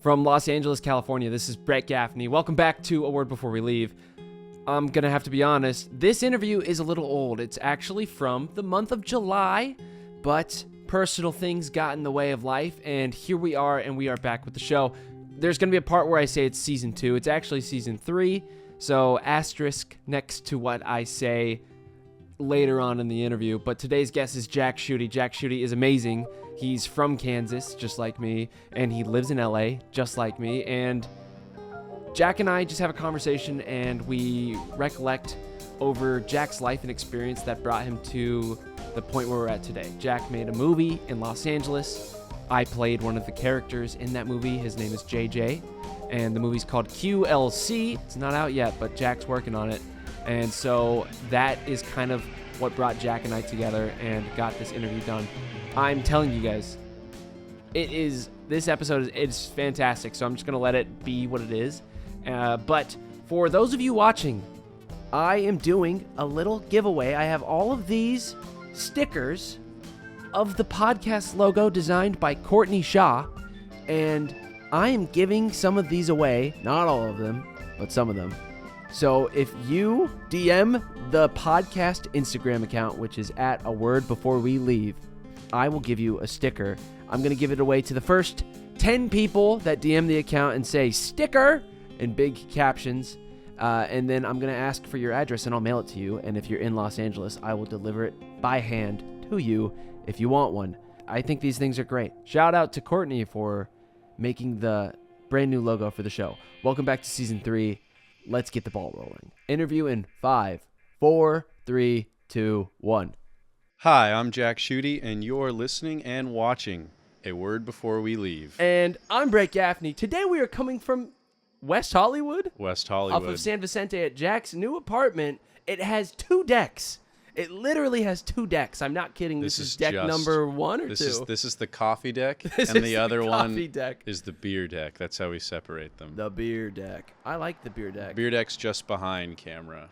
From Los Angeles, California, this is Brett Gaffney. Welcome back to A Word Before We Leave. I'm going to have to be honest, this interview is a little old. It's actually from the month of July, but personal things got in the way of life, and here we are, and we are back with the show. There's going to be a part where I say it's season 2. It's actually season 3, so asterisk next to what I say later on in the interview. But today's guest is Jack Schudy. Jack Schudy is amazing. He's from Kansas, just like me, and he lives in LA, just like me. And Jack and I just have a conversation, and we recollect over Jack's life and experience that brought him to the point where we're at today. Jack made a movie in Los Angeles. I played one of the characters in that movie. His name is JJ, and the movie's called QLC. It's not out yet, but Jack's working on it. And so that is kind of what brought Jack and I together and got this interview done. I'm telling you guys, this episode is fantastic, so I'm just going to let it be what it is. But for those of you watching, I am doing a little giveaway. I have all of these stickers of the podcast logo designed by Courtney Shaw, and I am giving some of these away, not all of them, but some of them. So if you DM the podcast Instagram account, which is at A Word Before We Leave, I will give you a sticker. I'm going to give it away to the first 10 people that DM the account and say sticker in big captions. And then I'm going to ask for your address and I'll mail it to you. And if you're in Los Angeles, I will deliver it by hand to you if you want one. I think these things are great. Shout out to Courtney for making the brand new logo for the show. Welcome back to season 3. Let's get the ball rolling. Interview in 5, 4, 3, 2, 1. Hi, I'm Jack Schudy, and you're listening and watching A Word Before We Leave. And I'm Brett Gaffney. Today we are coming from West Hollywood? West Hollywood. Off of San Vicente at Jack's new apartment. It has 2 decks. It literally has 2 decks. I'm not kidding. This is deck number 1 or 2. This is the coffee deck, This and is the other one deck. is the beer deck. That's how we separate them. The beer deck. I like the beer deck. Beer deck's just behind camera.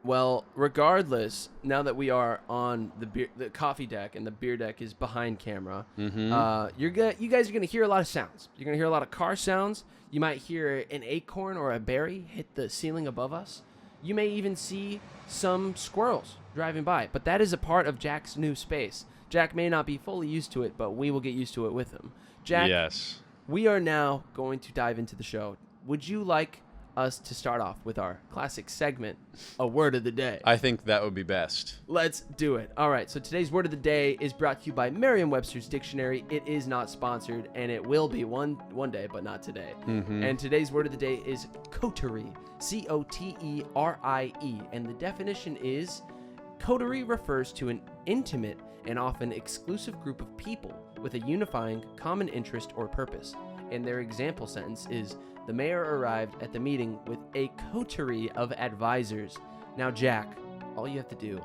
Well, regardless, now that we are on the coffee deck and the beer deck is behind camera, you guys are gonna hear a lot of sounds. You're gonna hear a lot of car sounds. You might hear an acorn or a berry hit the ceiling above us. You may even see some squirrels driving by. But that is a part of Jack's new space. Jack may not be fully used to it, but we will get used to it with him. Jack, yes. We are now going to dive into the show. Would you like us to start off with our classic segment, A Word of the Day? I think that would be best. Let's do it. All right, so today's Word of the Day is brought to you by Merriam-Webster's Dictionary. It is not sponsored, and it will be one day, but not today. And today's Word of the Day is coterie, Coterie, and the definition is, coterie refers to an intimate and often exclusive group of people with a unifying common interest or purpose. And their example sentence is, the mayor arrived at the meeting with a coterie of advisors. Now, Jack, all you have to do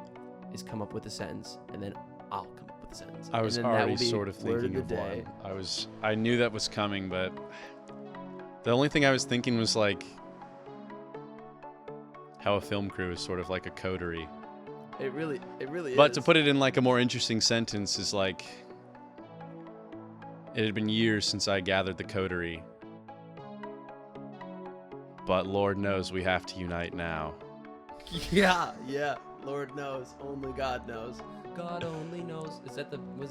is come up with a sentence, and then I'll come up with a sentence. I was already sort of thinking of one. I knew that was coming, but the only thing I was thinking was like how a film crew is sort of like a coterie. It really is. But to put it in like a more interesting sentence is like, it had been years since I gathered the coterie. But Lord knows we have to unite now. Yeah. Lord knows. Only God knows. God only knows. Was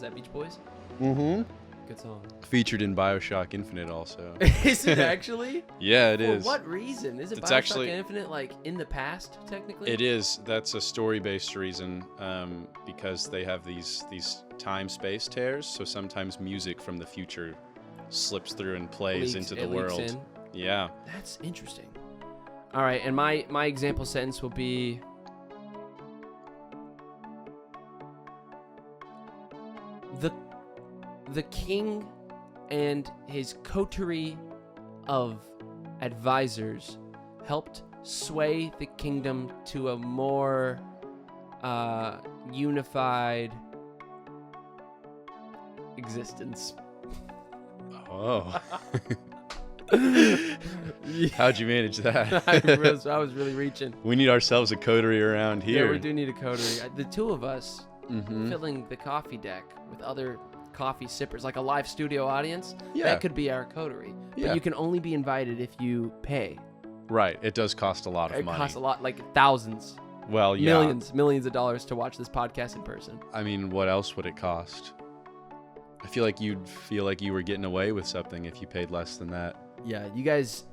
that Beach Boys? Mm-hmm. Good song. Featured in BioShock Infinite also. Is it actually? Yeah, it is. For what reason? Is it It's BioShock actually, Infinite like in the past, technically? It is. That's a story-based reason, because they have these time-space tears, so sometimes music from the future slips through and plays into the world. Leaks in. Yeah. That's interesting. All right, and my example sentence will be, the king and his coterie of advisors helped sway the kingdom to a more unified existence. Oh. How'd you manage that? I was really reaching. We need ourselves a coterie around here. Yeah, we do need a coterie. The two of us filling the coffee deck with other coffee sippers, like a live studio audience. Yeah. That could be our coterie. Yeah. But you can only be invited if you pay. Right. It does cost a lot of money. It costs a lot, like thousands. Well, yeah. Millions of dollars to watch this podcast in person. I mean, what else would it cost? I feel like you'd feel like you were getting away with something if you paid less than that. Yeah, you guys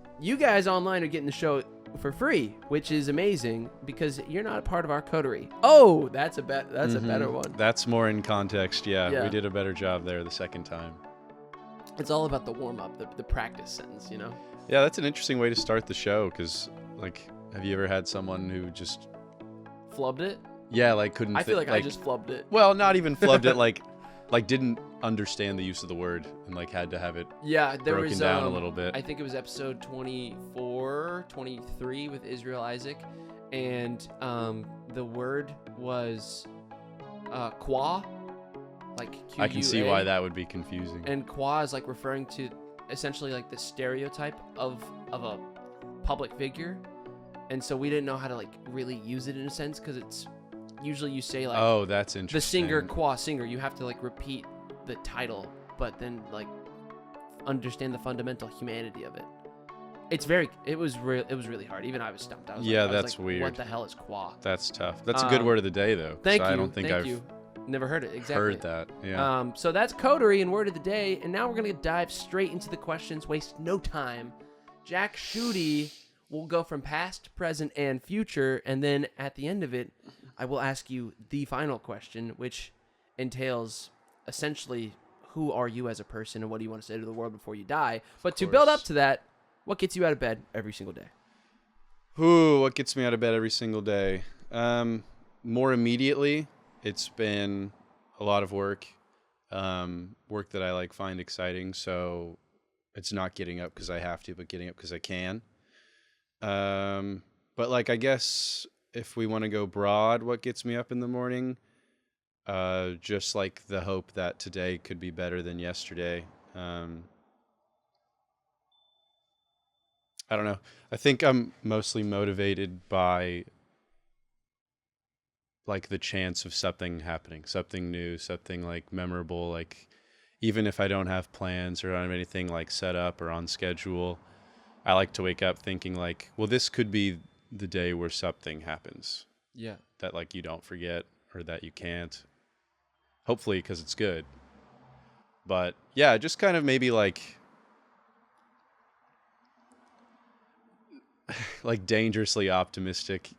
online are getting the show for free, which is amazing because you're not a part of our coterie. Oh, that's a better one. That's more in context. Yeah, Yeah. we did a better job there the second time. It's all about the warm up, the practice sentence, you know. Yeah, that's an interesting way to start the show because, like, have you ever had someone who just Flubbed it? Yeah, like couldn't. I feel like I just flubbed it. Well, not even flubbed it. Like didn't understand the use of the word and like had to have it. Yeah, there broken was down a little bit. I think it was episode 24, 23 with Israel Isaac, and the word was qua, like Q-U-A. I can see why that would be confusing. And qua is like referring to essentially like the stereotype of a public figure. And so we didn't know how to like really use it in a sense because it's usually you say like, oh, that's interesting. The singer, qua singer, you have to like repeat the title, but then like understand the fundamental humanity of it. It was really hard. Even I was stumped. I was that's like, weird. What the hell is qua? That's tough. That's a good word of the day though. Thank you. I don't think I've never heard it. Exactly. heard that. Yeah. So that's coterie and word of the day, and now we're gonna dive straight into the questions. Waste no time. Jack Schudy will go from past, present, and future, and then at the end of it, I will ask you the final question, which entails essentially who are you as a person and what do you want to say to the world before you die. But to build up to that, what gets you out of bed every single day? Ooh, what gets me out of bed every single day? More immediately, it's been a lot of work, work that I like find exciting. So it's not getting up because I have to, but getting up because I can. But like, I guess if we want to go broad, what gets me up in the morning? Just like the hope that today could be better than yesterday. I don't know. I think I'm mostly motivated by like the chance of something happening, something new, something like memorable. Like even if I don't have plans or don't have anything like set up or on schedule, I like to wake up thinking like, well, this could be the day where something happens. Yeah. That like you don't forget or that you can't. Hopefully because it's good. But yeah, just kind of maybe like dangerously optimistic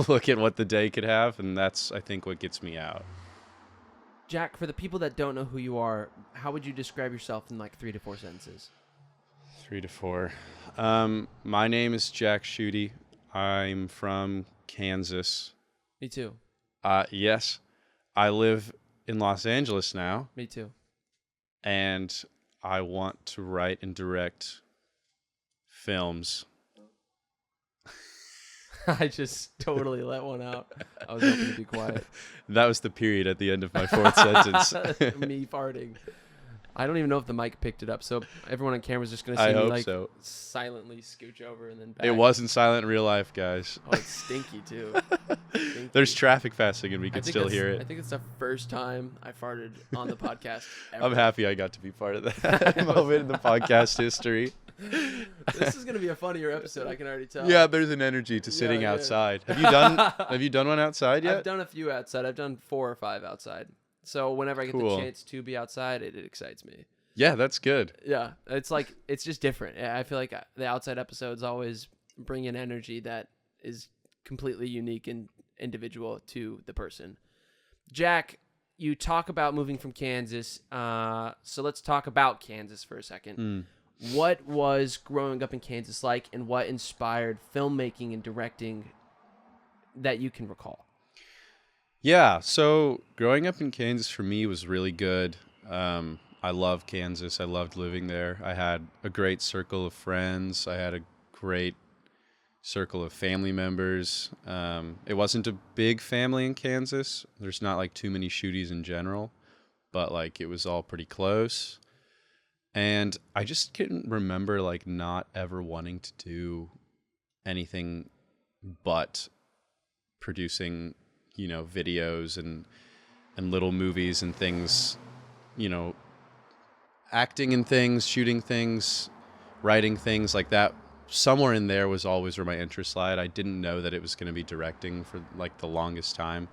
look at what the day could have, and that's I think what gets me out. Jack, for the people that don't know who you are, how would you describe yourself in like 3 to 4 sentences? 3 to 4. My name is Jack Schudy. I'm from Kansas. Me too. Yes. I live in Los Angeles now. Me too. And I want to write and direct films. I just totally let one out. I was hoping to be quiet. That was the period at the end of my 4th sentence. Me farting. I don't even know if the mic picked it up, so everyone on camera is just going to see I me hope like so. silently scooch over and then back. It wasn't silent in real life, guys. Oh, it's stinky too. Stinky. There's traffic passing and we can still hear I it. think it's the first time I farted on the podcast ever. I'm happy I got to be part of that moment in the podcast history. This is going to be a funnier episode, I can already tell. Yeah, there's an energy to sitting yeah. outside. Have you done one outside yet? I've done a few outside. I've done 4 or 5 outside. So whenever I get the chance to be outside, it excites me. Yeah, that's good. Yeah, it's just different. I feel like the outside episodes always bring an energy that is completely unique and individual to the person. Jack, you talk about moving from Kansas. So let's talk about Kansas for a second. What was growing up in Kansas like, and what inspired filmmaking and directing that you can recall? Yeah, so growing up in Kansas for me was really good. I love Kansas. I loved living there. I had a great circle of friends. I had a great circle of family members. It wasn't a big family in Kansas. There's not like too many Schudys in general, but like it was all pretty close. And I just couldn't remember like not ever wanting to do anything but producing, videos and little movies and things you know, acting in things, shooting things, writing things like that. Somewhere in there was always where my interest lied. I didn't know that it was going to be directing for like the longest time.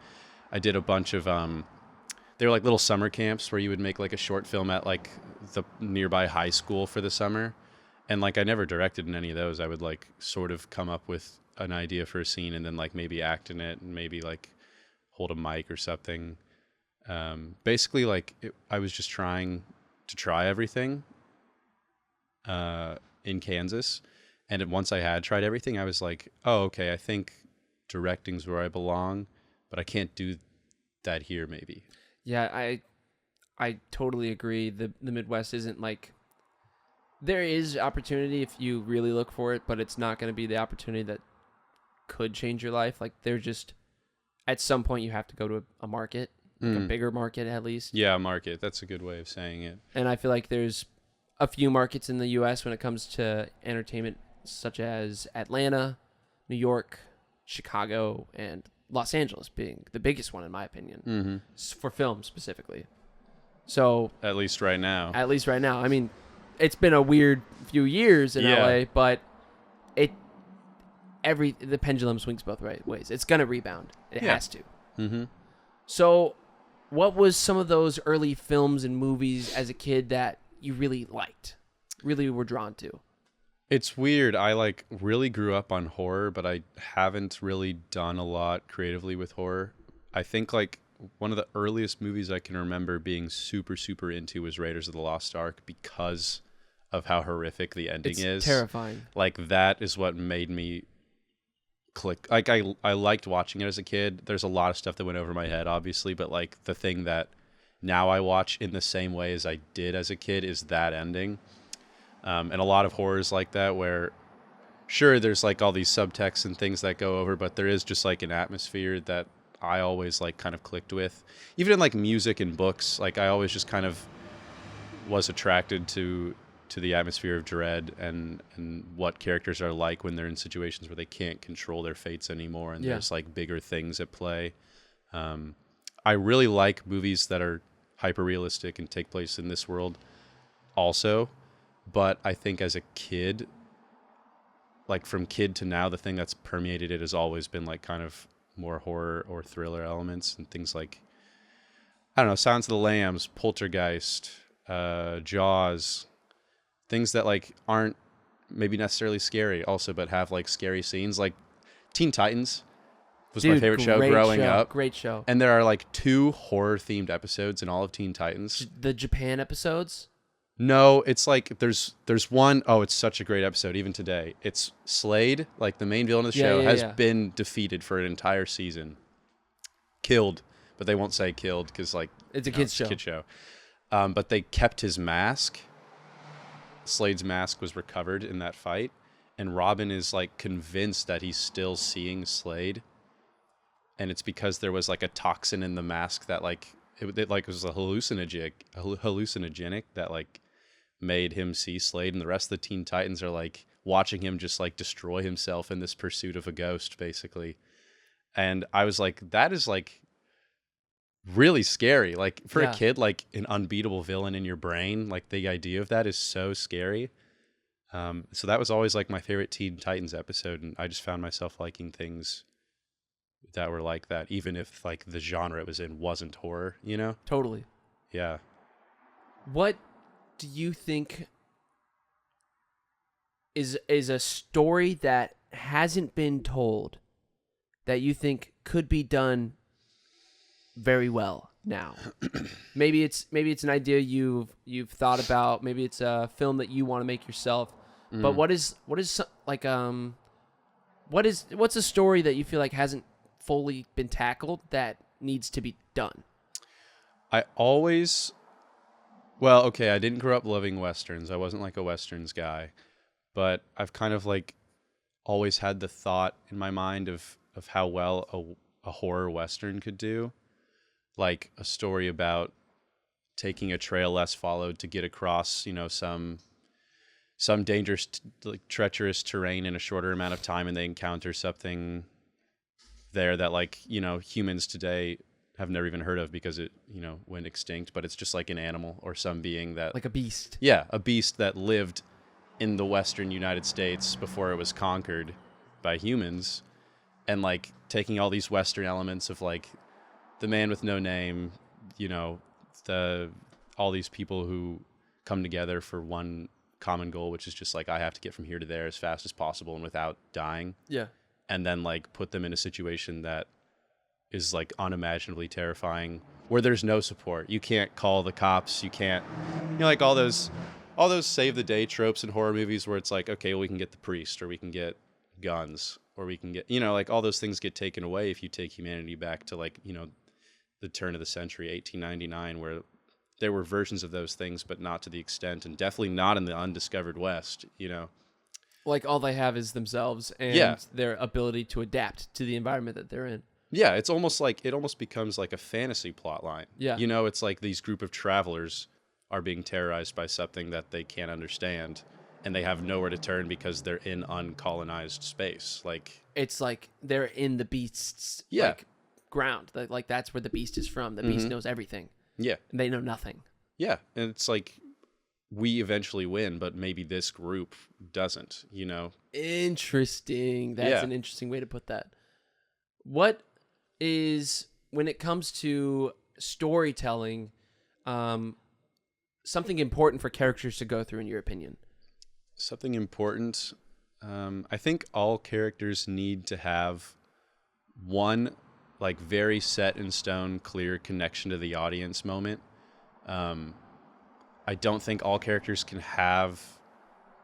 I did a bunch of they were like little summer camps where you would make like a short film at like the nearby high school for the summer. And like I never directed in any of those. I would like sort of come up with an idea for a scene and then like maybe act in it and maybe like hold a mic or something. Basically like I was just trying to try everything in Kansas. And once I had tried everything, I was like, oh, okay, I think directing's where I belong, but I can't do that here maybe. Yeah, I totally agree. The Midwest isn't like, there is opportunity if you really look for it, but it's not going to be the opportunity that could change your life. Like they're just, at some point you have to go to a market, like a bigger market at least. Yeah, market. That's a good way of saying it. And I feel like there's a few markets in the U.S. when it comes to entertainment, such as Atlanta, New York, Chicago, and Los Angeles being the biggest one in my opinion, for film specifically. So at least right now. I mean, it's been a weird few years in LA, but the pendulum swings both ways. It's gonna rebound. It has to. Mm-hmm. So, what was some of those early films and movies as a kid that you really liked, really were drawn to? It's weird. I like really grew up on horror, but I haven't really done a lot creatively with horror. I think like one of the earliest movies I can remember being super, super into was Raiders of the Lost Ark because of how horrific the ending is. It's terrifying. Like that is what made me click. Like I liked watching it as a kid. There's a lot of stuff that went over my head, obviously, but like the thing that now I watch in the same way as I did as a kid is that ending. And a lot of horrors like that where, sure, there's like all these subtexts and things that go over, but there is just like an atmosphere that I always like kind of clicked with. Even in like music and books, like I always just kind of was attracted to the atmosphere of dread and what characters are like when they're in situations where they can't control their fates anymore and there's like bigger things at play. I really like movies that are hyper realistic and take place in this world also. But I think as a kid, like from kid to now, the thing that's permeated it has always been like kind of more horror or thriller elements and things like, I don't know, Silence of the Lambs, Poltergeist, Jaws, things that like aren't maybe necessarily scary also, but have like scary scenes. Like Teen Titans was my favorite show growing up. Great show. And there are like 2 horror themed episodes in all of Teen Titans. The Japan episodes? No, it's like there's one, oh, it's such a great episode even today. It's Slade, like the main villain of the show, has been defeated for an entire season. Killed, but they won't say killed because like it's a kid's show. Kid show. But they kept his mask. Slade's mask was recovered in that fight, and Robin is like convinced that he's still seeing Slade. And it's because there was like a toxin in the mask that like it like was a hallucinogenic that like made him see Slade, and the rest of the Teen Titans are like watching him just like destroy himself in this pursuit of a ghost, basically. And I was like, that is like really scary. Like for a kid, like an unbeatable villain in your brain, like the idea of that is so scary. So that was always like my favorite Teen Titans episode, and I just found myself liking things that were like that, even if like the genre it was in wasn't horror, you know? Totally. Yeah. What do you think is a story that hasn't been told that you think could be done very well now? maybe it's an idea you've thought about, maybe it's a film that you want to make yourself. But what's a story that you feel like hasn't fully been tackled that needs to be done? Well, okay, I didn't grow up loving Westerns. I wasn't like a Westerns guy, but I've kind of like always had the thought in my mind of how well a horror Western could do. Like a story about taking a trail less followed to get across, you know, some dangerous, like treacherous terrain in a shorter amount of time, and they encounter something there that, like, you know, humans today have never even heard of because it, went extinct, but it's just like an animal or some being that, Like a beast. yeah, a beast that lived in the Western United States before it was conquered by humans, and like taking all these Western elements of like the man with no name, all these people who come together for one common goal, which is just like, I have to get from here to there as fast as possible and without dying. Yeah. And then like put them in a situation that is like unimaginably terrifying, where there's no support. You can't call the cops. You can't, like all those save the day tropes in horror movies where it's like, okay, well, we can get the priest, or we can get guns, or we can get, like all those things get taken away if you take humanity back to like, the turn of the century, 1899, where there were versions of those things, but not to the extent, and definitely not in the undiscovered West, Like all they have is themselves and their ability to adapt to the environment that they're in. Yeah, it's almost like, it almost becomes like a fantasy plot line. Yeah. It's like these group of travelers are being terrorized by something that they can't understand, and they have nowhere to turn because they're in uncolonized space. Like, it's like they're in the beast's ground. Like that's where the beast is from. The beast knows everything. Yeah. And they know nothing. Yeah, and it's like, we eventually win, but maybe this group doesn't, Interesting. That's an interesting way to put that. What is, when it comes to storytelling, something important for characters to go through, in your opinion? Something important. I think all characters need to have one, like, very set in stone, clear connection to the audience moment. I don't think all characters can have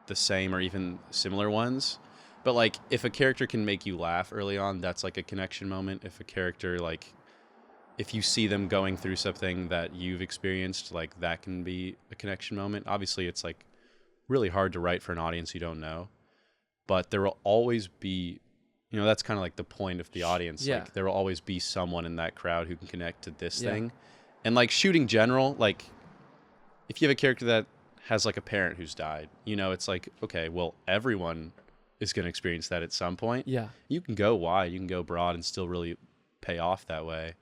the same or even similar ones. But, like, if a character can make you laugh early on, that's, like, a connection moment. If a character, like, if you see them going through something that you've experienced, like, that can be a connection moment. Obviously, it's, like, really hard to write for an audience you don't know. But there will always be, that's kind of like the point of the audience. Yeah. Like, there will always be someone in that crowd who can connect to this thing. And, like, shooting general, like, if you have a character that has, like, a parent who's died, it's like, okay, well, everyone is going to experience that at some point. Yeah. You can go wide, you can go broad and still really pay off that way.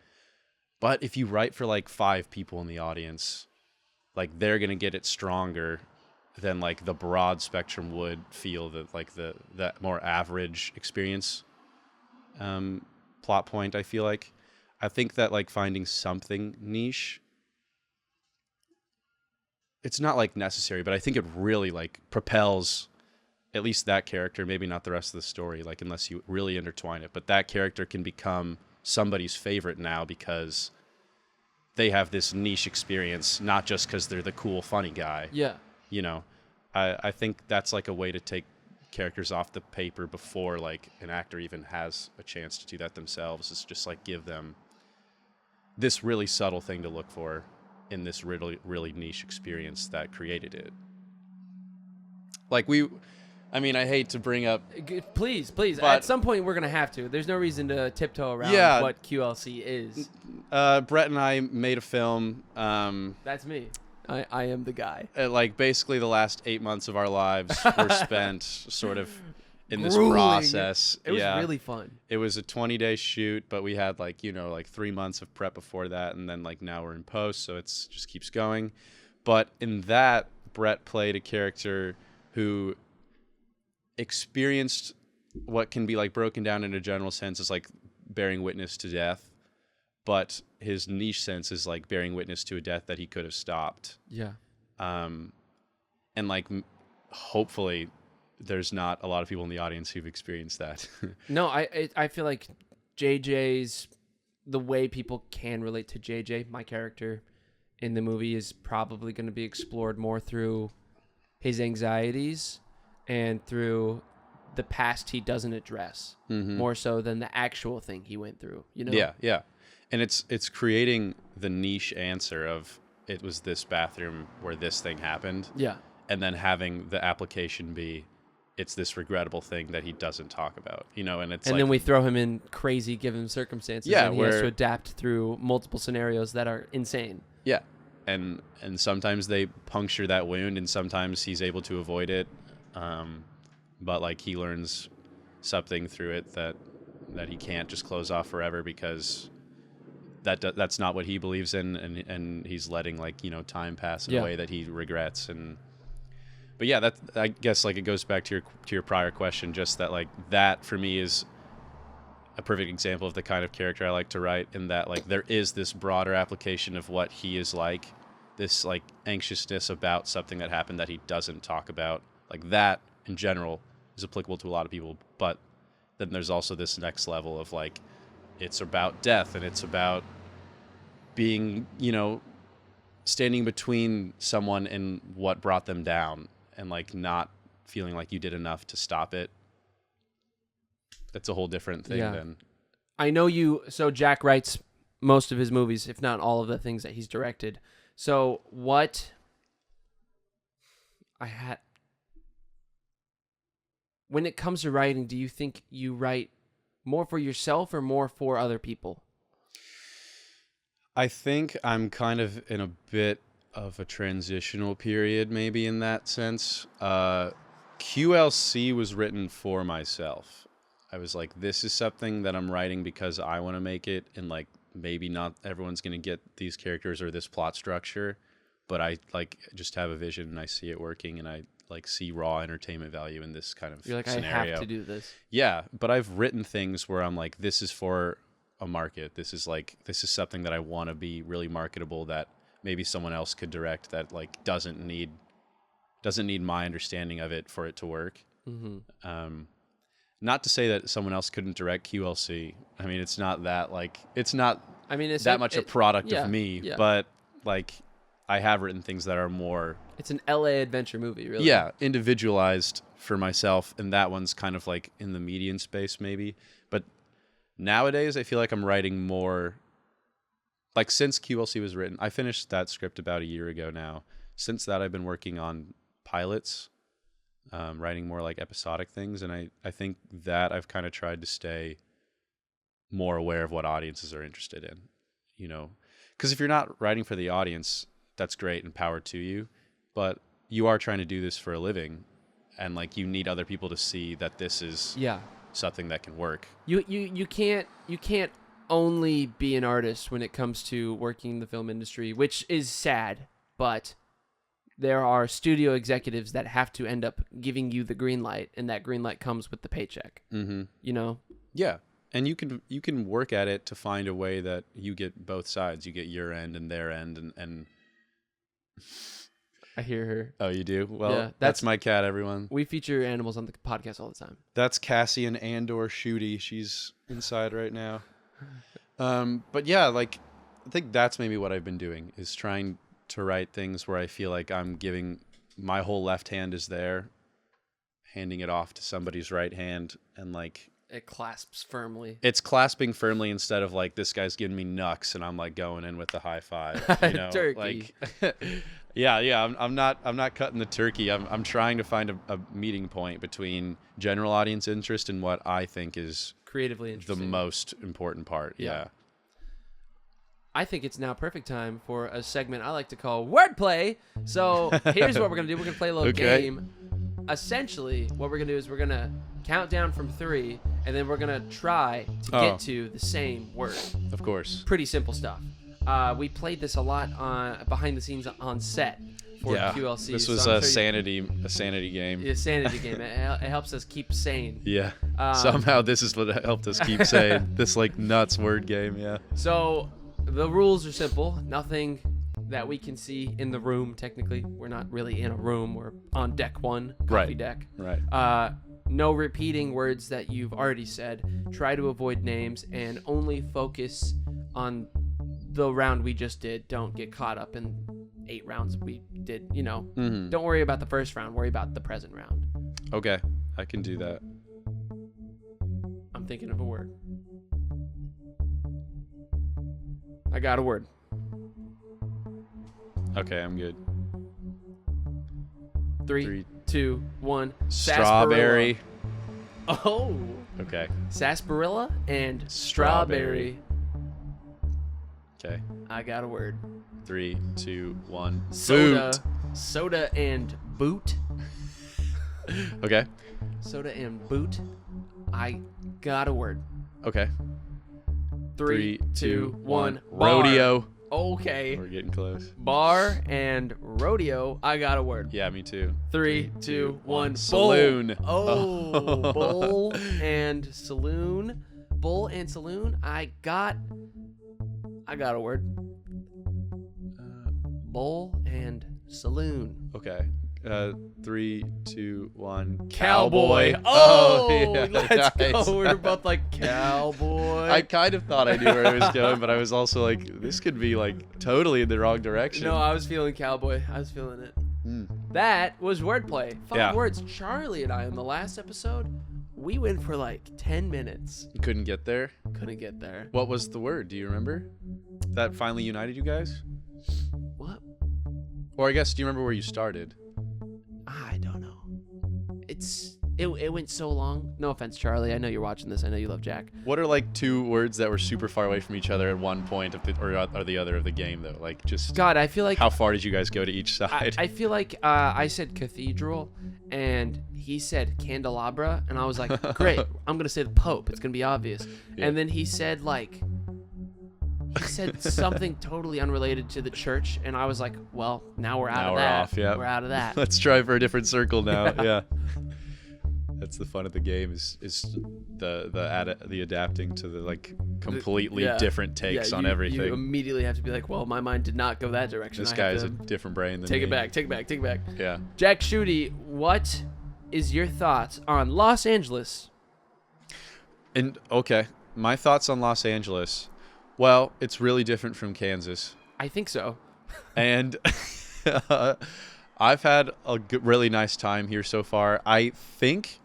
But if you write for, like, 5 people in the audience, like, they're going to get it stronger than, like, the broad spectrum would feel, that, like, that more average experience plot point, I feel like. I think that, like, finding something niche, it's not, like, necessary, but I think it really, like, propels at least that character, maybe not the rest of the story, like, unless you really intertwine it, but that character can become somebody's favorite now because they have this niche experience, not just because they're the cool, funny guy. Yeah. I think that's, like, a way to take characters off the paper before, like, an actor even has a chance to do that themselves. It's just, like, give them this really subtle thing to look for in this really, really niche experience that created it. Like, I hate to bring up... Please. But at some point, we're going to have to. There's no reason to tiptoe around what QLC is. Brett and I made a film. That's me. I am the guy. Like, basically the last 8 months of our lives were spent sort of in this Grueling. process. It was really fun. It was a 20-day shoot, but we had, like, 3 months of prep before that, and then, like, now we're in post, so it's just keeps going. But in that, Brett played a character who experienced what can be, like, broken down in a general sense as, like, bearing witness to death, but his niche sense is, like, bearing witness to a death that he could have stopped. Yeah. And, like, hopefully there's not a lot of people in the audience who've experienced that. No, I feel like JJ's, the way people can relate to JJ, my character in the movie, is probably going to be explored more through his anxieties and through the past he doesn't address, more so than the actual thing he went through. Yeah. And it's creating the niche answer of, it was this bathroom where this thing happened. Yeah. And then having the application be, it's this regrettable thing that he doesn't talk about, and it's, and like, then we throw him in crazy given circumstances, and he has to adapt through multiple scenarios that are insane. Yeah. And sometimes they puncture that wound, and sometimes he's able to avoid it. But, like, he learns something through it that he can't just close off forever, because that's not what he believes in, and he's letting like, you know, time pass in a way that he regrets. But yeah, that, I guess, like, it goes back to your prior question, just that, like, that for me is a perfect example of the kind of character I like to write, in that, like, there is this broader application of what he is like, this, like, anxiousness about something that happened that he doesn't talk about. Like, that in general is applicable to a lot of people, but then there's also this next level of, like, it's about death, and it's about being, you know, standing between someone and what brought them down, and, like, not feeling like you did enough to stop it. That's a whole different thing than... I know you... So Jack writes most of his movies, if not all of the things that he's directed. So what... When it comes to writing, do you think you write more for yourself or more for other people? I think I'm kind of in a bit of a transitional period, maybe, in that sense. QLC was written for myself. I was like, this is something that I'm writing because I want to make it, and, like, maybe not everyone's going to get these characters or this plot structure, but I, like, just have a vision and I see it working, and I, like, see raw entertainment value in this kind of You're like, scenario. I have to do this. Yeah, but I've written things where I'm like, this is for a market. This is something that I want to be really marketable, that maybe someone else could direct, that, like, doesn't need my understanding of it for it to work. Mm-hmm. Not to say that someone else couldn't direct QLC. I mean, it's not that, like, it's not it's that much a product of me, yeah. but, like, I have written things that are more... It's an LA adventure movie, really. Yeah, individualized for myself, and that one's kind of, like, in the median space, maybe. But nowadays, I feel like I'm writing more... Like, since QLC was written, I finished that script about a year ago now. Since that, I've been working on pilots, writing more, like, episodic things, and I think that I've kind of tried to stay more aware of what audiences are interested in, you know? Because if you're not writing for the audience, that's great and power to you, but you are trying to do this for a living, and, like, you need other people to see that this is something that can work. You can't only be an artist when it comes to working in the film industry, which is sad, but there are studio executives that have to end up giving you the green light, and that green light comes with the paycheck. Mm-hmm. You know? Yeah. And you can work at it to find a way that you get both sides. You get your end and their end, and I hear her. Oh, you do? Well, yeah, that's my cat, everyone. We feature animals on the podcast all the time. That's Cassian and/or Schudy. She's inside right now. But yeah, like, I think that's maybe what I've been doing, is trying to write things where I feel like I'm giving my whole left hand is there, handing it off to somebody's right hand, and, like, it clasps firmly. It's clasping firmly instead of, like, this guy's giving me knucks and I'm, like, going in with the high five. You know, turkey. Like, yeah. I'm not cutting the turkey. I'm trying to find a meeting point between general audience interest and what I think is creatively interesting, the most important part. Yeah. I think it's now perfect time for a segment I like to call Wordplay. So here's what we're going to do. We're going to play a little game. Essentially, what we're going to do is we're going to count down from 3, and then we're going to try to get to the same word. Of course. Pretty simple stuff. We played this a lot on behind the scenes on set for QLC. This was a sanity game. Yeah, sanity game. It helps us keep sane. Yeah. Somehow this is what helped us keep sane. This, like, nuts word game, yeah. So the rules are simple. Nothing that we can see in the room, technically. We're not really in a room. We're on deck 1, coffee deck. Right. No repeating words that you've already said. Try to avoid names and only focus on the round we just did. Don't get caught up in 8 rounds we did, you know. Mm-hmm. Don't worry about the first round. Worry about the present round. Okay. I can do that. I'm thinking of a word. I got a word. Okay, I'm good. 3, 2, 1. Strawberry. Oh. Okay. Sarsaparilla and strawberry. Okay. I got a word. 3, 2, 1. Soda. Boot. Soda and boot. Okay. Soda and boot. I got a word. Okay. 3, 2, 1. Rodeo. Okay. We're getting close. Bar and rodeo. I got a word. Yeah, me too. 3, 2, 1. Saloon. Oh, bull and saloon. Bull and saloon. I got a word. Bull and saloon. Okay. 3, 2, 1. Cowboy. Oh, yeah, Let's nice. go. We're both like cowboy. I kind of thought I knew where I was going, but I was also like, this could be like totally in the wrong direction. No, I was feeling cowboy. I was feeling it. That was wordplay. 5 words. Charlie and I in the last episode, we went for like 10 minutes. Couldn't get there. Couldn't get there. What was the word? Do you remember? That finally united you guys? What? Or I guess, do you remember where you started? I don't know. It went so long. No offense, Charlie. I know you're watching this. I know you love Jack. What are like 2 words that were super far away from each other at one point of or the other of the game though? Like just God, I feel like how far did you guys go to each side? I feel like I said cathedral and he said candelabra and I was like, great. I'm gonna say the Pope. It's gonna be obvious. Yeah. And then he said something totally unrelated to the church, and I was like, well, now we're out of that. Off, yeah. We're out of that. Let's try for a different circle now. Yeah. That's the fun of the game is the adapting to the like completely different takes on everything. You immediately have to be like, well, my mind did not go that direction. This guy has a different brain than take me. Take it back. Yeah. Jack Schudy, what is your thoughts on Los Angeles? And okay, my thoughts on Los Angeles. Well, it's really different from Kansas. I think so. And I've had a really nice time here so far. I think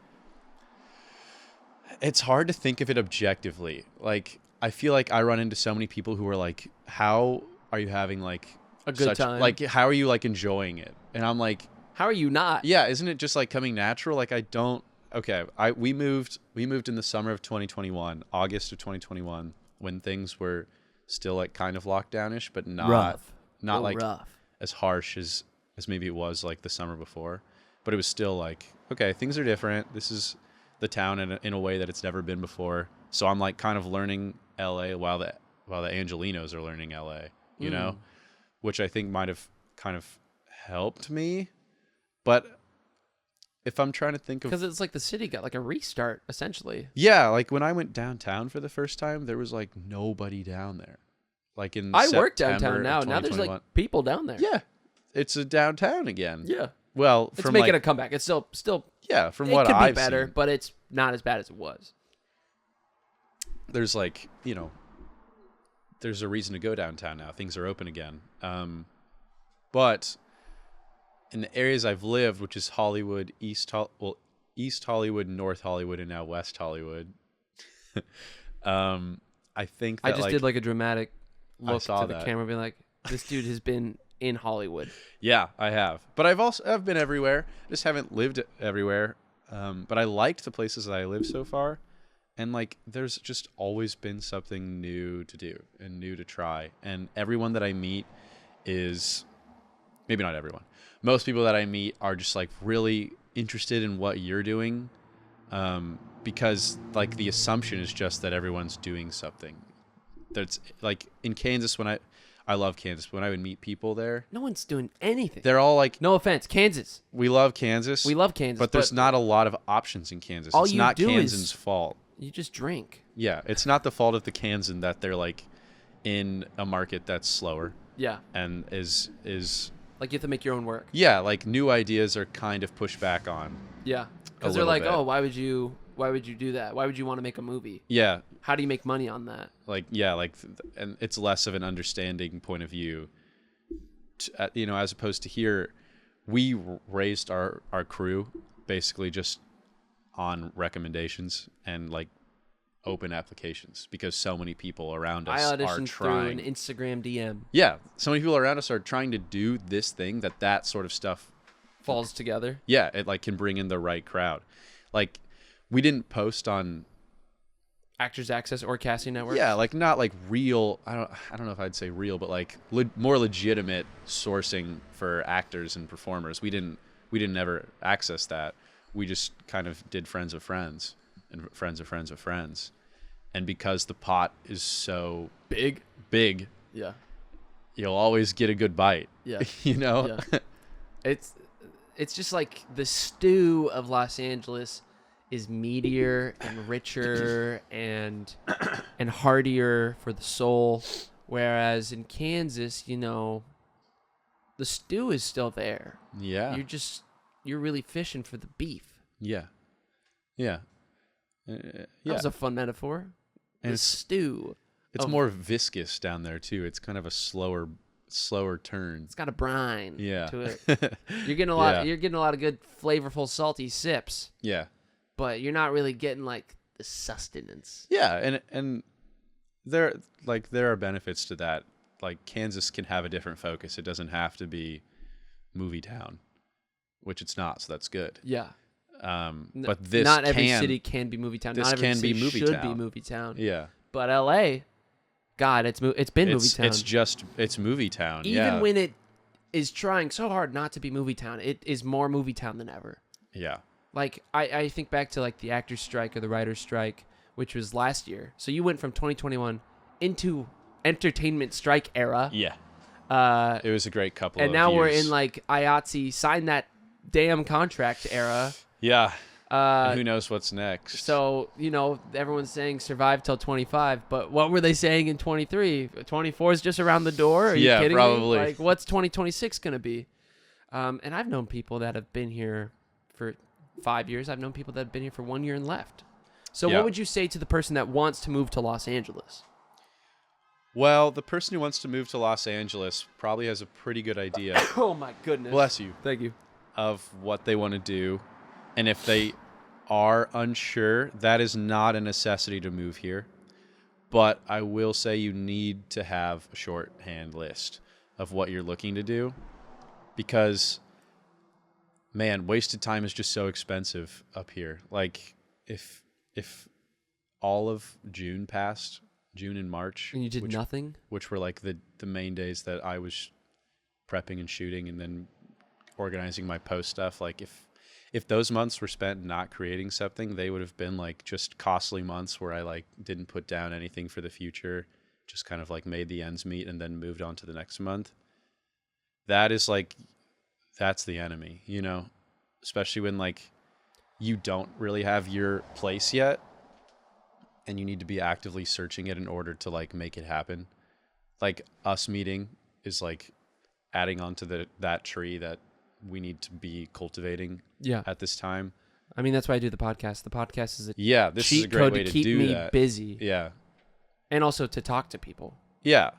it's hard to think of it objectively. Like, I feel like I run into so many people who are like, how are you having like a good time? Like, how are you like enjoying it? And I'm like, how are you not? Yeah, isn't it just like coming natural? Like, I don't. Okay, we moved in the summer of 2021, August of 2021, when things were still like kind of lockdownish, but not like rough. As harsh as maybe it was like the summer before. But it was still like, okay, things are different. This is the town in a way that it's never been before. So I'm like kind of learning LA while the Angelinos are learning LA, you know, which I think might have kind of helped me. But if I'm trying to think of, because it's like the city got like a restart essentially. Yeah, like when I went downtown for the first time, there was like nobody down there. Like in I work downtown now. Now there's like people down there. Yeah, it's a downtown again. Yeah. Well, it's making a comeback. It's still. Yeah, from what I've seen. It could be better, better, but it's not as bad as it was. There's like, there's a reason to go downtown now. Things are open again. But in the areas I've lived, which is Hollywood, East Hollywood, North Hollywood, and now West Hollywood, I think that I just did like a dramatic look to the camera, being like, "This dude has been in Hollywood." Yeah, I have. But I've been everywhere. I just haven't lived everywhere. But I liked the places that I lived so far. And like, there's just always been something new to do and new to try. And everyone that I meet is, maybe not everyone, most people that I meet are just like really interested in what you're doing. Because like the assumption is just that everyone's doing something. That's like in Kansas, I love Kansas. When I would meet people there, no one's doing anything. They're all like, no offense, Kansas. We love Kansas. But there's not a lot of options in Kansas. It's not Kansan's fault. You just drink. Yeah, it's not the fault of the Kansan that they're like in a market that's slower. Yeah. And is like you have to make your own work. Yeah, like new ideas are kind of pushed back on. Yeah. Because they're like, oh, why would you do that? Why would you want to make a movie? Yeah. How do you make money on that? Like, yeah, and it's less of an understanding point of view, as opposed to here, we raised our crew basically just on recommendations and like open applications because so many people around us are trying. Through an Instagram DM. Yeah. So many people around us are trying to do this thing that sort of stuff falls together. Yeah. It like can bring in the right crowd. Like we didn't post on Actors Access or Casting Network. Yeah. Like not like real. I don't know if I'd say real, but like more legitimate sourcing for actors and performers. We didn't ever access that. We just kind of did friends of friends and friends of friends of friends. And because the pot is so Big. Yeah. you'll always get a good bite. Yeah. You know? Yeah. It's just like the stew of Los Angeles is meatier and richer and heartier for the soul, whereas in Kansas, the stew is still there. Yeah. You're really fishing for the beef. Yeah. Yeah. That was a fun metaphor. And the stew. It's more viscous down there too. It's kind of a slower turn. It's got a brine Yeah. to it. You're getting a lot. You're getting a lot of good, flavorful, salty sips. Yeah. But you're not really getting like the sustenance. Yeah, and there are benefits to that. Like Kansas can have a different focus. It doesn't have to be movie town, which it's not. So that's good. Yeah. But this not every city can be movie town. This not every can city be movie should town. be movie town. Yeah. But LA, God, it's been movie town. It's movie town. Even when it is trying so hard not to be movie town, it is more movie town than ever. Yeah. Like I think back to like the actors' strike or the writers' strike, which was last year. So you went from 2021 into entertainment strike era. Yeah. It was a great couple and of now we're years. in like IATSE sign that damn contract era. Yeah. Who knows what's next? So, everyone's saying survive till 25, but what were they saying in 23? 24 is just around the door? Are you kidding probably. me? Like, what's 2026 going to be? And I've known people that have been here for 5 years. I've known people that have been here for 1 year and left. So what would you say to the person that wants to move to Los Angeles? Well, the person who wants to move to Los Angeles probably has a pretty good idea. Oh, my goodness. Bless you. Thank you. Of what they want to do. And if they are unsure, that is not a necessity to move here. But I will say you need to have a shorthand list of what you're looking to do. Because, man, wasted time is just so expensive up here. Like, if all of June passed, June and March. And you did nothing? Which were like the main days that I was prepping and shooting and then organizing my post stuff. Like, if those months were spent not creating something, they would have been like just costly months where I like didn't put down anything for the future, just kind of like made the ends meet and then moved on to the next month. That is like, that's the enemy, especially when like you don't really have your place yet and you need to be actively searching it in order to like make it happen. Like us meeting is like adding on to that tree that we need to be cultivating at this time. I mean, that's why I do the podcast. The podcast is this is a great way to keep do me that. busy. Yeah. And also to talk to people. Yeah.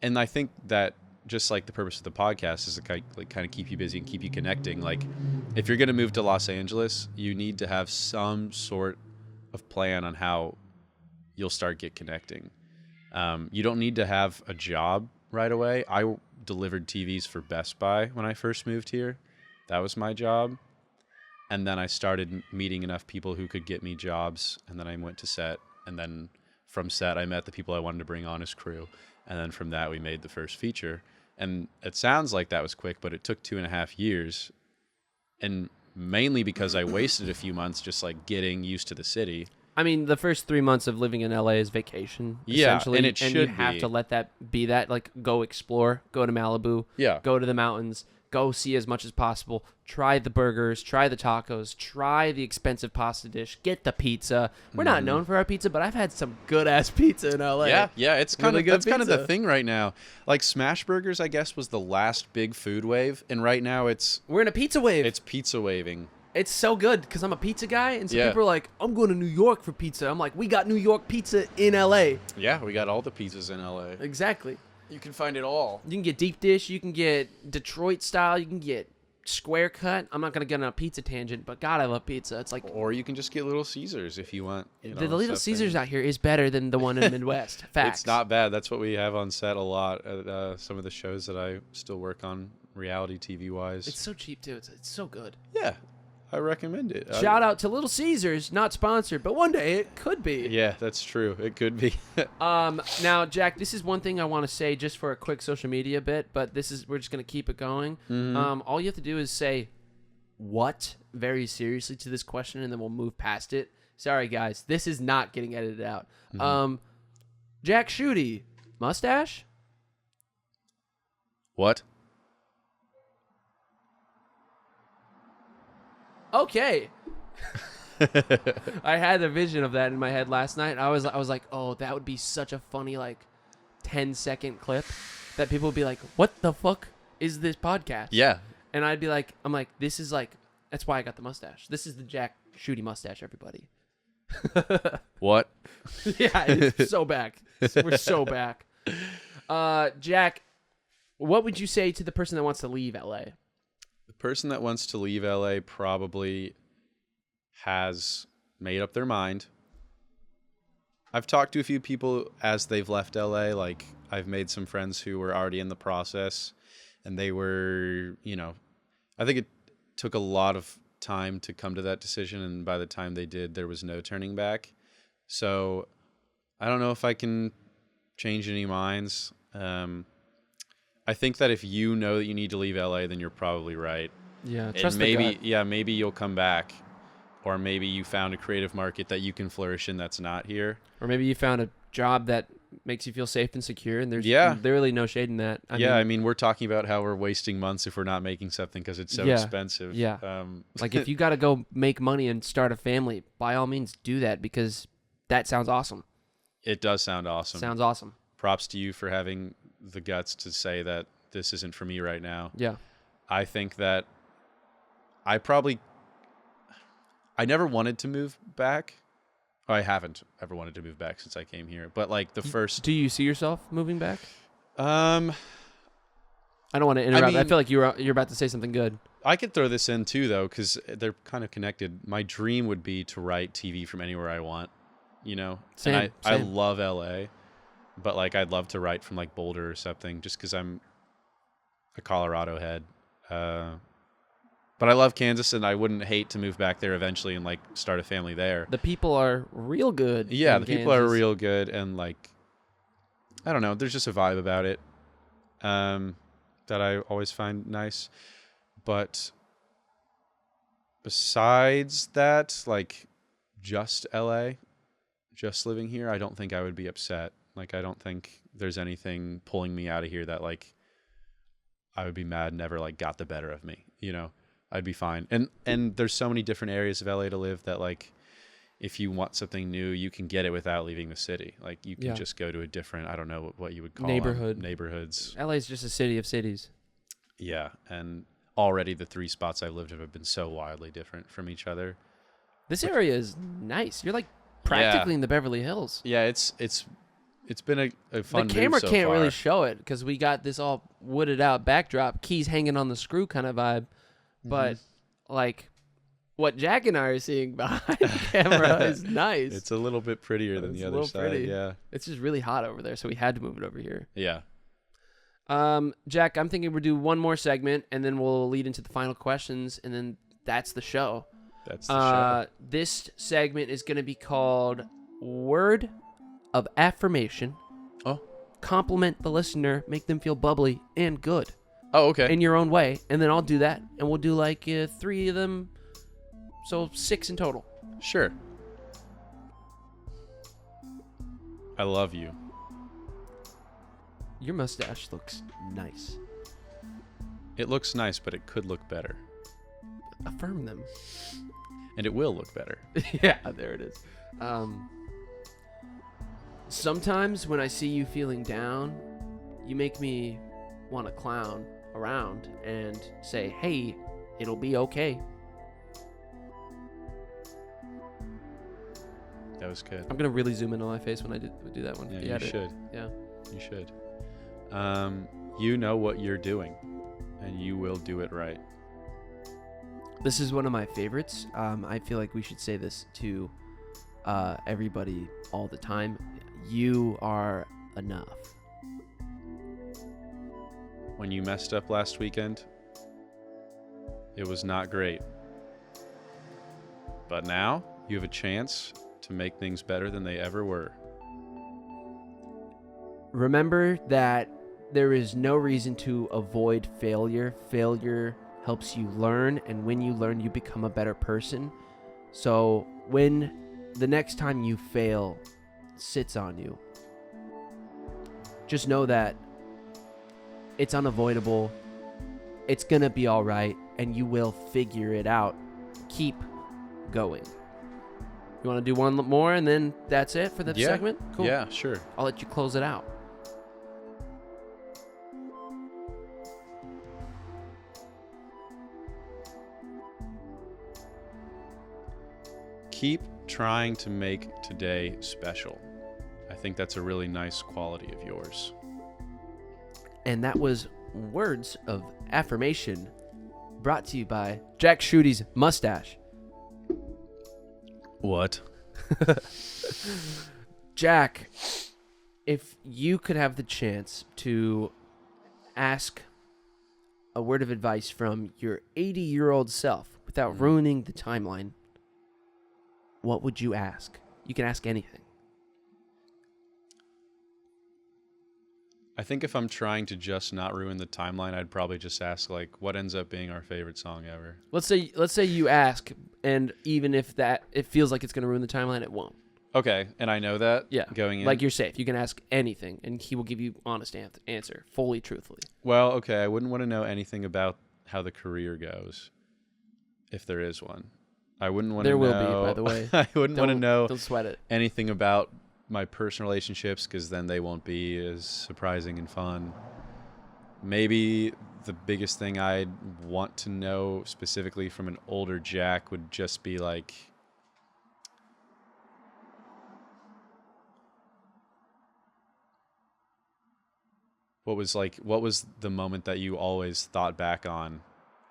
And I think that just like the purpose of the podcast is to kind of keep you busy and keep you connecting. Like if you're going to move to Los Angeles, you need to have some sort of plan on how you'll start connecting. You don't need to have a job right away. I delivered TVs for Best Buy when I first moved here. That was my job. And then I started meeting enough people who could get me jobs. And then I went to set. And then from set, I met the people I wanted to bring on as crew. And then from that, we made the first feature. And it sounds like that was quick, but it took 2.5 years. And mainly because I wasted a few months just like getting used to the city. I mean, the first 3 months of living in LA is vacation. Yeah, essentially, and it should you have be. to let that be that. Like, go explore, go to Malibu, go to the mountains, go see as much as possible. Try the burgers, try the tacos, try the expensive pasta dish, get the pizza. We're not known for our pizza, but I've had some good ass pizza in LA. Yeah, it's kind Really of good that's kind of the pizza. thing right now. Like Smash Burgers, I guess, was the last big food wave, and right now we're in a pizza wave. it's pizza waving. It's so good because I'm a pizza guy, and some Yeah. people are like, I'm going to New York for pizza. I'm like, we got New York pizza in LA. Yeah, we got all the pizzas in LA. Exactly. You can find it all. You can get deep dish. You can get Detroit style. You can get square cut. I'm not going to get on a pizza tangent, but God, I love pizza. It's like Or you can just get Little Caesars if you want. the Little Caesars out here is better than the one in the Midwest. Facts. It's not bad. That's what we have on set a lot at some of the shows that I still work on, reality TV wise. It's so cheap too. It's so good. Yeah, I recommend it. Shout out to Little Caesars, not sponsored, but one day it could be. Yeah, that's true. It could be. Now, Jack, this is one thing I want to say just for a quick social media bit, but we're just gonna keep it going. All you have to do is say what very seriously to this question, and then we'll move past it. Sorry, guys. This is not getting edited out. Jack Schudy, mustache? What? Okay. I had a vision of that in my head last night. I was like, oh, that would be such a funny, like, 10-second clip that people would be like, what the fuck is this podcast? Yeah. And I'd be like, this is like, that's why I got the mustache. This is the Jack Schudy mustache, everybody. What? Yeah, it's so back. We're so back. Jack, what would you say to the person that wants to leave LA? The person that wants to leave LA probably has made up their mind. I've talked to a few people as they've left LA. Like, I've made some friends who were already in the process, and they were, I think it took a lot of time to come to that decision, and by the time they did, there was no turning back. So I don't know if I can change any minds. I think that if you know that you need to leave LA, then you're probably right. Yeah, trust the gut. Yeah, maybe you'll come back, or maybe you found a creative market that you can flourish in that's not here. Or maybe you found a job that makes you feel safe and secure, and there's literally no shade in that. I mean, we're talking about how we're wasting months if we're not making something because it's so expensive. Yeah. Like, if you got to go make money and start a family, by all means do that, because that sounds awesome. It does sound awesome. Sounds awesome. Props to you for having the guts to say that this isn't for me right now. Yeah. I think that I never wanted to move back. I haven't ever wanted to move back since I came here. But like Do you see yourself moving back? I don't want to interrupt. I feel like you're about to say something good. I could throw this in too, though, because they're kind of connected. My dream would be to write TV from anywhere I want, Same, and I same. love LA, but like I'd love to write from like Boulder or something, just because I'm a Colorado head. But I love Kansas, and I wouldn't hate to move back there eventually and like start a family there. The people are real good. Yeah, the people are real good, and like, I don't know, there's just a vibe about it that I always find nice. But besides that, like, just LA, just living here, I don't think I would be upset. Like, I don't think there's anything pulling me out of here that like I would be mad never like got the better of me, I'd be fine. And there's so many different areas of LA to live that like if you want something new, you can get it without leaving the city. Like you can just go to a different, I don't know what you would call neighborhoods. LA is just a city of cities. Yeah, and already the 3 spots I've lived in have been so wildly different from each other. This area is nice. You're like practically in the Beverly Hills. Yeah, it's been a fun. The camera so can't far. really show it because we got this all wooded out backdrop, keys hanging on the screw kind of vibe. But like what Jack and I are seeing behind the camera is nice. It's a little bit prettier than the other side. Pretty. Yeah. It's just really hot over there, so we had to move it over here. Yeah. Jack, I'm thinking we'll do one more segment and then we'll lead into the final questions, and then that's the show. That's the show. This segment is going to be called Word of Affirmation. Oh. Compliment the listener, make them feel bubbly and good. Oh, okay. In your own way, and then I'll do that, and we'll do like 3 of them, so 6 in total. Sure. I love you. Your mustache looks nice. It looks nice, but it could look better. Affirm them. And it will look better. Yeah, there it is. Sometimes when I see you feeling down, you make me want to clown around and say, hey, it'll be okay. That was good. I'm going to really zoom in on my face when I do that one. Yeah, you should. Yeah. You should. You know what you're doing, and you will do it right. This is one of my favorites. I feel like we should say this to everybody all the time. You are enough. When you messed up last weekend, it was not great. But now you have a chance to make things better than they ever were. Remember that there is no reason to avoid failure. Failure helps you learn, and when you learn, you become a better person. So when the next time you fail sits on you, just know that it's unavoidable. It's going to be all right, and you will figure it out. Keep going. You want to do one more, and then that's it for the segment? Cool. Yeah, sure. I'll let you close it out. Keep trying to make today special. I think that's a really nice quality of yours. And that was Words of Affirmation, brought to you by Jack Schudy's mustache. What? Jack, if you could have the chance to ask a word of advice from your 80-year-old self without ruining the timeline, what would you ask? You can ask anything. I think if I'm trying to just not ruin the timeline, I'd probably just ask, like, what ends up being our favorite song ever? Let's say you ask, and even if that it feels like it's going to ruin the timeline, it won't. Okay, and I know that going in? Like you're safe. You can ask anything, and he will give you honest answer, fully, truthfully. Well, okay, I wouldn't want to know anything about how the career goes, if there is one. I wouldn't want to know... There will be, by the way. I wouldn't want to know Don't sweat it. anything about my personal relationships, because then they won't be as surprising and fun. Maybe the biggest thing I'd want to know specifically from an older Jack would just be like, what was the moment that you always thought back on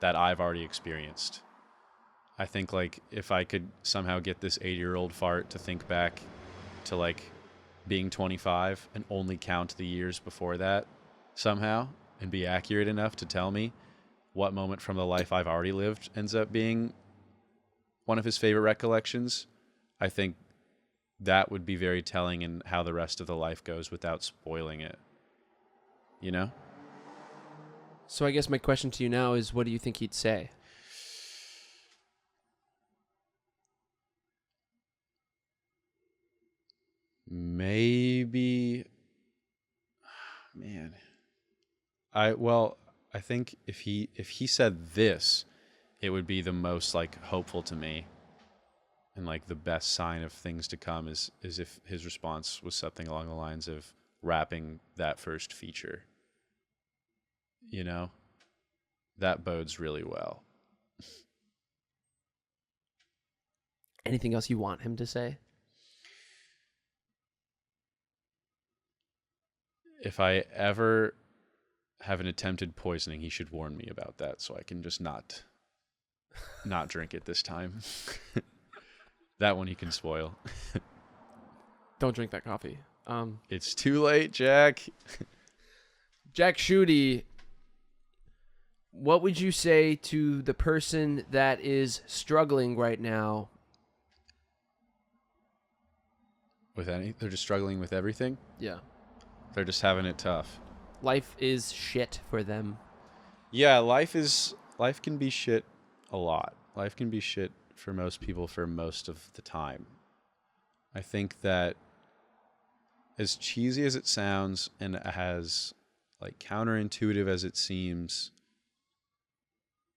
that I've already experienced? I think, like, if I could somehow get this 80-year-old fart to think back to, like, being 25 and only count the years before that somehow and be accurate enough to tell me what moment from the life I've already lived ends up being one of his favorite recollections, I think that would be very telling in how the rest of the life goes without spoiling it. You know? So I guess my question to you now is, what do you think he'd say? Maybe, man, I think if he said this, it would be the most, like, hopeful to me, and, like, the best sign of things to come is if his response was something along the lines of rapping that first feature. You know, that bodes really well. Anything else you want him to say? If I ever have an attempted poisoning, he should warn me about that so I can just not drink it this time. That one he can spoil. Don't drink that coffee. It's too late, Jack. Jack Schudy, what would you say to the person that is struggling right now? They're just struggling with everything? Yeah. They're just having it tough. Life is shit for them. Yeah, life can be shit a lot. Life can be shit for most people for most of the time. I think that as cheesy as it sounds and as, like, counterintuitive as it seems,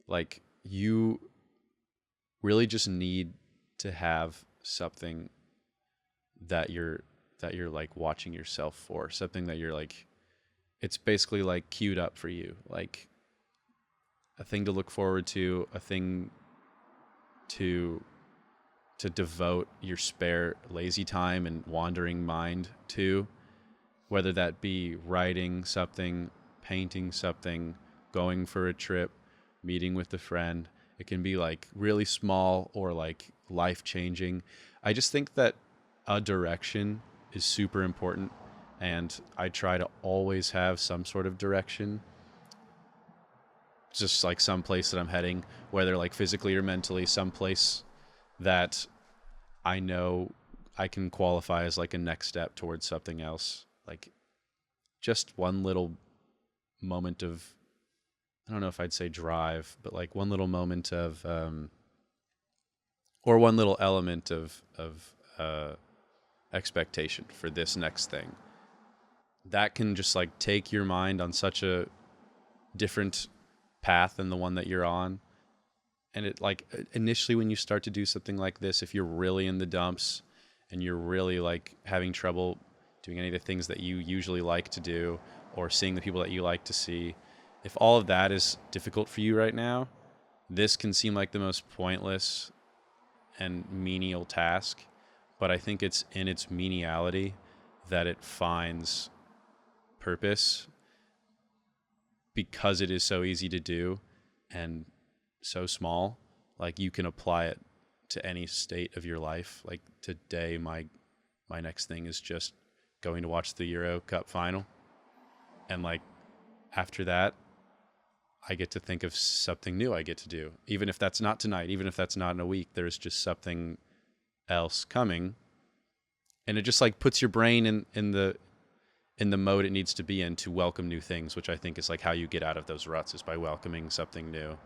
like, you really just need to have something that you're like watching yourself for, something that you're like, it's basically like queued up for you, like a thing to look forward to, a thing to devote your spare lazy time and wandering mind to, whether that be writing something, painting something, going for a trip, meeting with a friend. It can be, like, really small or, like, life-changing. I just think that a direction is super important, and I try to always have some sort of direction, just like some place that I'm heading, whether, like, physically or mentally, some place that I know I can qualify as, like, a next step towards something else, like just one little moment of I don't know if I'd say drive, but like one little moment of, or one little element of expectation for this next thing, that can just like take your mind on such a different path than the one that you're on. And it like initially when you start to do something like this, if you're really in the dumps and you're really like having trouble doing any of the things that you usually like to do or seeing the people that you like to see, if all of that is difficult for you right now, this can seem like the most pointless and menial task. But I think it's in its meniality that it finds purpose, because it is so easy to do and so small. Like you can apply it to any state of your life. Like today, my next thing is just going to watch the Euro Cup final. And like after that, I get to think of something new I get to do. Even if that's not tonight, even if that's not in a week, there's just something else coming. And it just like puts your brain in the mode it needs to be in to welcome new things, which I think is like how you get out of those ruts, is by welcoming something new.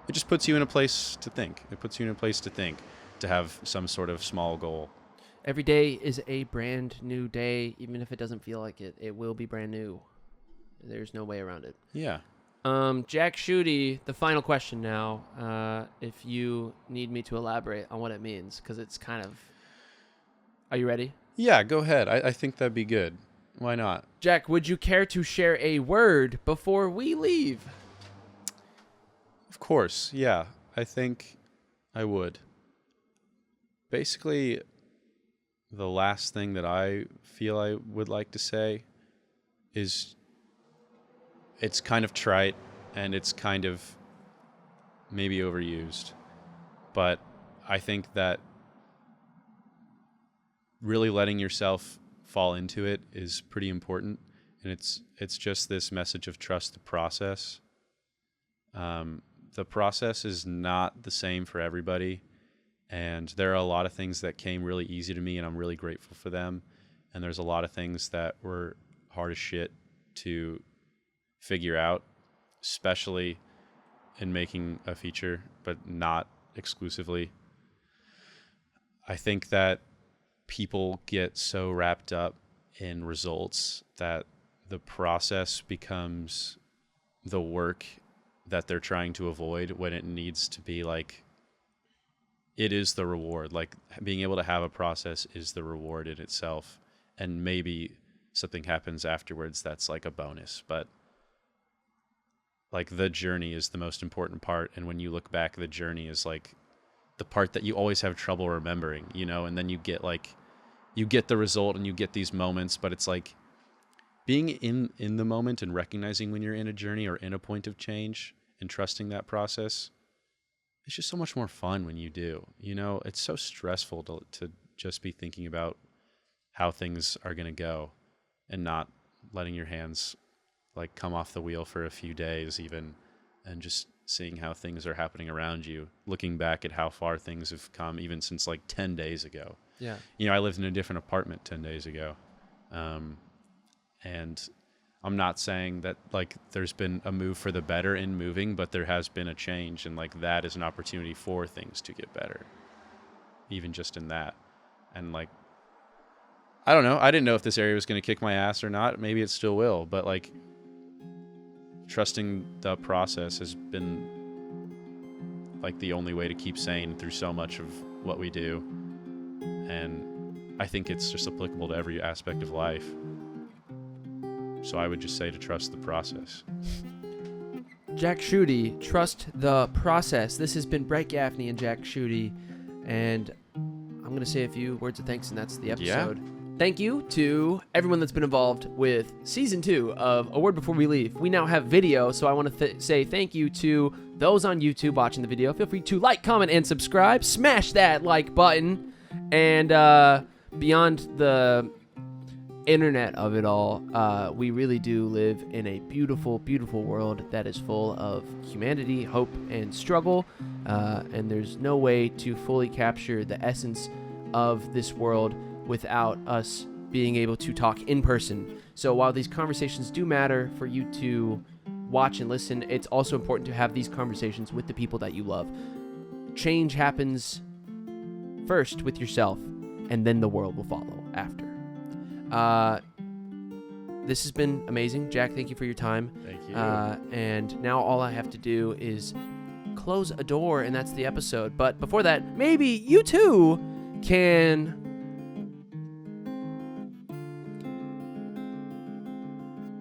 It just puts you in a place to think. It puts you in a place to think, to have some sort of small goal. Every day is a brand new day. Even if it doesn't feel like it, it will be brand new. There's no way around it. Yeah. Jack Schudy, the final question now. If you need me to elaborate on what it means, because it's kind of... Are you ready? Yeah, go ahead. I think that'd be good. Why not? Jack, would you care to share a word before we leave? Of course, yeah. I think I would. Basically, the last thing that I feel I would like to say is, it's kind of trite and it's kind of maybe overused, but I think that really letting yourself fall into it is pretty important. And it's just this message of trust the process. The process is not the same for everybody. And there are a lot of things that came really easy to me, and I'm really grateful for them. And there's a lot of things that were hard as shit to figure out, especially in making a feature, but not exclusively. I think that people get so wrapped up in results that the process becomes the work that they're trying to avoid, when it needs to be like, it is the reward. Like being able to have a process is the reward in itself. And maybe something happens afterwards that's like a bonus, but like the journey is the most important part. And when you look back, the journey is like the part that you always have trouble remembering, you know, and then you get the result and you get these moments, but it's like being in the moment and recognizing when you're in a journey or in a point of change and trusting that process. It's just so much more fun when you do, you know. It's so stressful to just be thinking about how things are going to go and not letting your hands like come off the wheel for a few days even, and just seeing how things are happening around you, looking back at how far things have come even since like 10 days ago. Yeah. You know, I lived in a different apartment 10 days ago. And I'm not saying that like there's been a move for the better in moving, but there has been a change, and like that is an opportunity for things to get better, even just in that. And like, I don't know. I didn't know if this area was going to kick my ass or not. Maybe it still will, but like trusting the process has been like the only way to keep sane through so much of what we do. And I think it's just applicable to every aspect of life. So I would just say to trust the process. Jack Schudy, trust the process. This has been Brett Gaffney and Jack Schudy, and I'm going to say a few words of thanks, and that's the episode. Yeah. Thank you to everyone that's been involved with Season 2 of A Word Before We Leave. We now have video, so I want to say thank you to those on YouTube watching the video. Feel free to like, comment, and subscribe. Smash that like button. And beyond the internet of it all, we really do live in a beautiful, beautiful world that is full of humanity, hope, and struggle. And there's no way to fully capture the essence of this world without us being able to talk in person. So while these conversations do matter for you to watch and listen, it's also important to have these conversations with the people that you love. Change happens first with yourself, and then the world will follow after. This has been amazing. Jack, thank you for your time. Thank you. And now all I have to do is close a door, and that's the episode. But before that, maybe you too can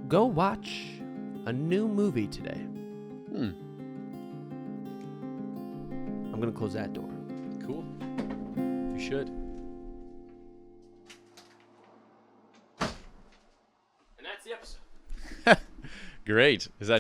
go watch a new movie today. I'm going to close that door. Cool. You should. And that's the episode. Great. Is that